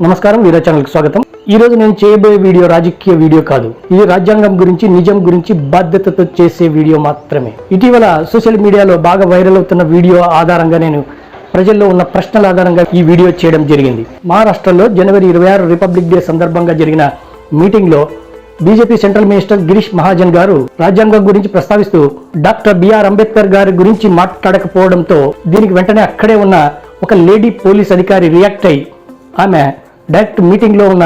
నమస్కారం, వీరా ఛానల్కి స్వాగతం. ఈ రోజు నేను చేయబోయే వీడియో రాజకీయ వీడియో కాదు. ఇది రాజ్యాంగం గురించి, నిజం గురించి బాధ్యతతో చేసే వీడియో మాత్రమే. ఇటీవల సోషల్ మీడియాలో బాగా వైరల్ అవుతున్న వీడియో ఆధారంగా నేను ప్రజల్లో ఉన్న ప్రశ్నల ఆధారంగా ఈ వీడియో చేయడం జరిగింది. మహారాష్ట్రలో జనవరి 26 రిపబ్లిక్ డే సందర్భంగా జరిగిన మీటింగ్లో BJP central minister Girish Mahajan గారు రాజ్యాంగం గురించి ప్రస్తావిస్తూ డాక్టర్ బిఆర్ అంబేద్కర్ గారి గురించి మాట్లాడకపోవడంతో దీనికి వెంటనే అక్కడే ఉన్న ఒక లేడీ పోలీస్ అధికారి రియాక్ట్ అయి ఆమె డైరెక్ట్ మీటింగ్ లో ఉన్న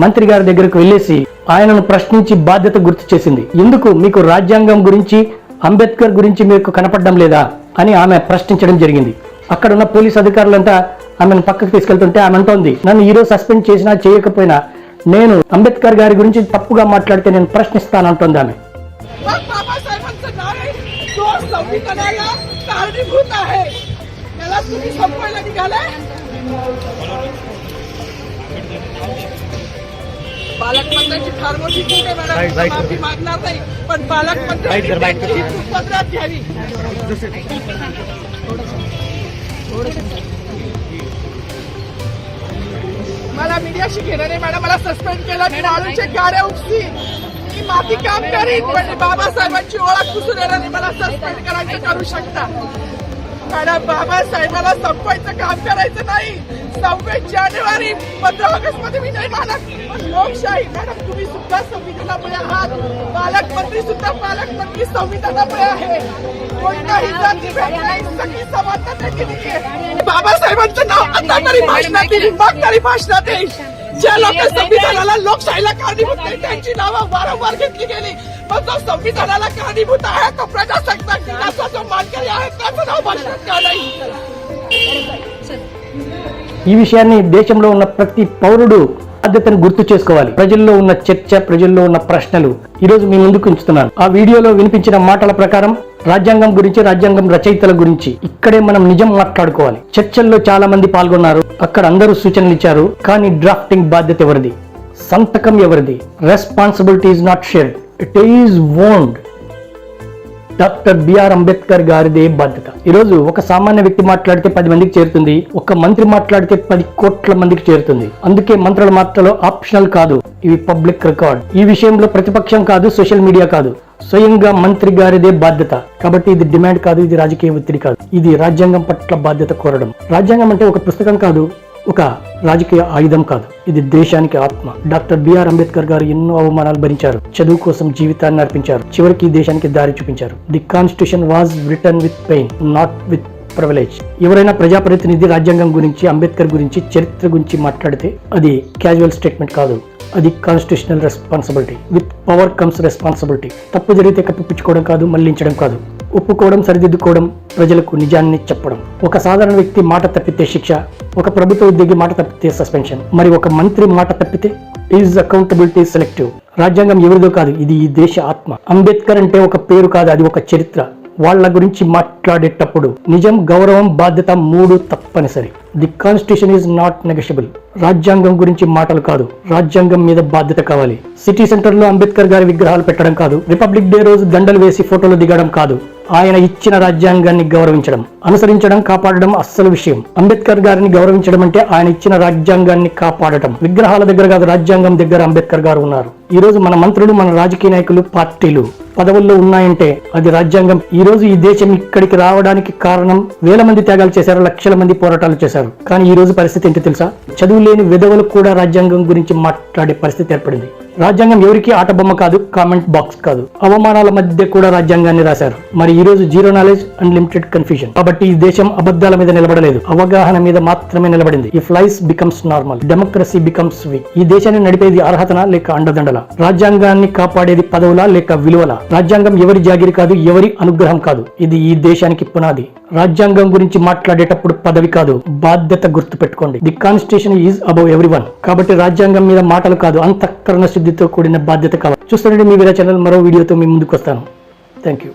మంత్రి గారి దగ్గరకు వెళ్ళేసి ఆయనను ప్రశ్నించి బాధ్యత గుర్తు చేసింది. ఎందుకు మీకు రాజ్యాంగం గురించి, అంబేద్కర్ గురించి మీకు కనపడడం లేదా అని ఆమె ప్రశ్నించడం జరిగింది. అక్కడ ఉన్న పోలీస్ అధికారులంతా ఆమెను పక్కకు తీసుకెళ్తుంటే ఆమె అంటోంది, నన్ను ఈరోజు సస్పెండ్ చేసినా చేయకపోయినా నేను అంబేద్కర్ గారి గురించి తప్పుగా మాట్లాడితే నేను ప్రశ్నిస్తానంటోంది ఆమె. पालकमंत्र्यांची फार मोठी चूक आहे मॅडम, माफी मागणार नाही, पण पालकमंत्र्यांची पदरात घ्यावी. मला मीडियाशी घेणं नाही मॅडम, मला सस्पेंड केलं, मी आळूचे गाड्या उपसी, मी माती काम करीन, पण बाबासाहेबांची ओळख पुसून येणार नाही. मला सस्पेंड करायचं करू शकता मॅडम, बाबासाहेबाला संपवायचं काम करायचं नाही. 26 जानेवारी 15 ऑगस्ट मध्ये मी नाही मानत, पण लोकशाही मॅडम तुम्ही सुद्धा संविधानामुळे आहात, पालकमंत्री सुद्धा पालकमंत्री संविधानामुळे आहे. कोणताही जातीभेद नाही, सगळी समानता केली आहे. बाबासाहेबांचं नाव आता तरी भाषणात येईल, मग तरी भाषणात येईल. ज्या लोक संविधानाला, लोकशाहीला कारणीभूत नाही त्यांची नावं वारंवार घेतली गेली, पण जो संविधानाला कारणीभूत आहे, तो प्रजासत्ताक दिनाचा जो मानकरी आहे त्याचं नाव भाषणात का नाही. ఈ విషయాన్ని దేశంలో ఉన్న ప్రతి పౌరుడు బాధ్యతను గుర్తు చేసుకోవాలి. ప్రజల్లో ఉన్న చర్చ, ప్రజల్లో ఉన్న ప్రశ్నలు ఈ రోజు మీ ముందుకు ఉంచుతున్నాను. ఆ వీడియోలో వినిపించిన మాటల ప్రకారం రాజ్యాంగం గురించి, రాజ్యాంగం రచయితల గురించి ఇక్కడే మనం నిజం మాట్లాడుకోవాలి. చర్చల్లో చాలా మంది పాల్గొన్నారు, అక్కడ అందరూ సూచనలు ఇచ్చారు. కానీ డ్రాఫ్టింగ్ బాధ్యత ఎవరిది? సంతకం ఎవరిది? Responsibility is not shared, it is owned. Doctor B R Ambedkar గారిదే బాధ్యత. ఈరోజు ఒక సామాన్య వ్యక్తి మాట్లాడితే 10 మందికి చేరుతుంది, ఒక మంత్రి మాట్లాడితే 10 కోట్ల మందికి చేరుతుంది. అందుకే మంత్రుల మాటలు ఆప్షనల్ కాదు, ఇవి పబ్లిక్ రికార్డ్. ఈ విషయంలో ప్రతిపక్షం కాదు, సోషల్ మీడియా కాదు, స్వయంగా మంత్రి గారిదే బాధ్యత. కాబట్టి ఇది డిమాండ్ కాదు, ఇది రాజకీయ ఒత్తిడి కాదు, ఇది రాజ్యాంగం పట్ల బాధ్యత కోరడం. రాజ్యాంగం అంటే ఒక పుస్తకం కాదు, ఒక రాజకీయ ఆయుధం కాదు, ఇది దేశానికి ఆత్మ. డాక్టర్ బిఆర్ అంబేద్కర్ గారు ఎన్నో అవమానాలు భరించారు, చదువు కోసం జీవితాన్ని అర్పించారు, చివరికి దేశానికి దారి చూపించారు. The constitution was written with pain, not with privilege. ఎవరైనా ప్రజాప్రతినిధి రాజ్యాంగం గురించి, అంబేద్కర్ గురించి, చరిత్ర గురించి మాట్లాడితే అది క్యాజువల్ స్టేట్మెంట్ కాదు, అది constitutional responsibility. With power comes responsibility. తప్పు జరిగితే కప్పిపుచ్చుకోవడం కాదు, మళ్లించడం కాదు, ఒప్పుకోవడం, సరిదిద్దుకోవడం, ప్రజలకు నిజాన్ని చెప్పడం. ఒక సాధారణ వ్యక్తి మాట తప్పితే శిక్ష, ఒక ప్రభుత్వ ఉద్యోగి మాట తప్పితే సస్పెన్షన్, మరి ఒక మంత్రి మాట తప్పితే ఈజ్ అకౌంటబిలిటీ సెలెక్టివ్. రాజ్యాంగం ఎవరిదో కాదు, ఇది ఈ దేశ ఆత్మ. అంబేద్కర్ అంటే ఒక పేరు కాదు, అది ఒక చరిత్ర. వాళ్ళ గురించి మాట్లాడేటప్పుడు నిజం, గౌరవం, బాధ్యత 3 తప్పనిసరి. The constitution is not negotiable. రాజ్యాంగం గురించి మాటలు కాదు, రాజ్యాంగం మీద బాధ్యత కావాలి. సిటీ సెంటర్ లో అంబేద్కర్ గారి విగ్రహాలు పెట్టడం కాదు, రిపబ్లిక్ డే రోజు దండలు వేసి ఫోటోలు దిగడం కాదు, ఆయన ఇచ్చిన రాజ్యాంగాన్ని గౌరవించడం, అనుసరించడం, కాపాడడం అస్సలు విషయం. అంబేద్కర్ గారిని గౌరవించడం అంటే ఆయన ఇచ్చిన రాజ్యాంగాన్ని కాపాడటం. విగ్రహాల దగ్గర కాదు, రాజ్యాంగం దగ్గర అంబేద్కర్ గారు ఉన్నారు. ఈ రోజు మన మంత్రులు, మన రాజకీయ నాయకులు, పార్టీలు పదవుల్లో ఉన్నాయంటే అది రాజ్యాంగం. ఈ రోజు ఈ దేశం ఇక్కడికి రావడానికి కారణం వేల మంది త్యాగాలు చేశారు, లక్షల మంది పోరాటాలు చేశారు. కానీ ఈ రోజు పరిస్థితి ఏంటో తెలుసా? చదువు లేని విధవలు కూడా రాజ్యాంగం గురించి మాట్లాడే పరిస్థితి ఏర్పడింది. రాజ్యాంగం ఎవరికి ఆటబొమ్మ కాదు, కామెంట్ బాక్స్ కాదు. అవమానాల మధ్య కూడా రాజ్యాంగాన్ని రాశారు. మరి ఈ రోజు జీరో నాలెడ్జ్, అన్లిమిటెడ్ కన్ఫ్యూజన్. కాబట్టి ఈ దేశం అబద్ధాల మీద నిలబడలేదు, అవగాహన మీద మాత్రమే నిలబడింది. If lies becomes normal, democracy becomes week. ఈ దేశాన్ని నడిపేది అర్హతనా లేక అండదండల? రాజ్యాంగాన్ని కాపాడేది పదవులా లేక విలువల? రాజ్యాంగం ఎవరి జాగిరి కాదు, ఎవరి అనుగ్రహం కాదు, ఇది ఈ దేశానికి పునాది. రాజ్యాంగం గురించి మాట్లాడేటప్పుడు పదవి కాదు, బాధ్యత గుర్తు పెట్టుకోండి. The constitution is above everyone. కాబట్టి రాజ్యాంగం మీద మాటలు కాదు, అంతఃకరణ శుద్ధితో కూడిన బాధ్యత కావాలి. చూస్తుండండి మీ వీరా ఛానల్. మరో వీడియోతో మీ ముందుకు వస్తాను. Thank you.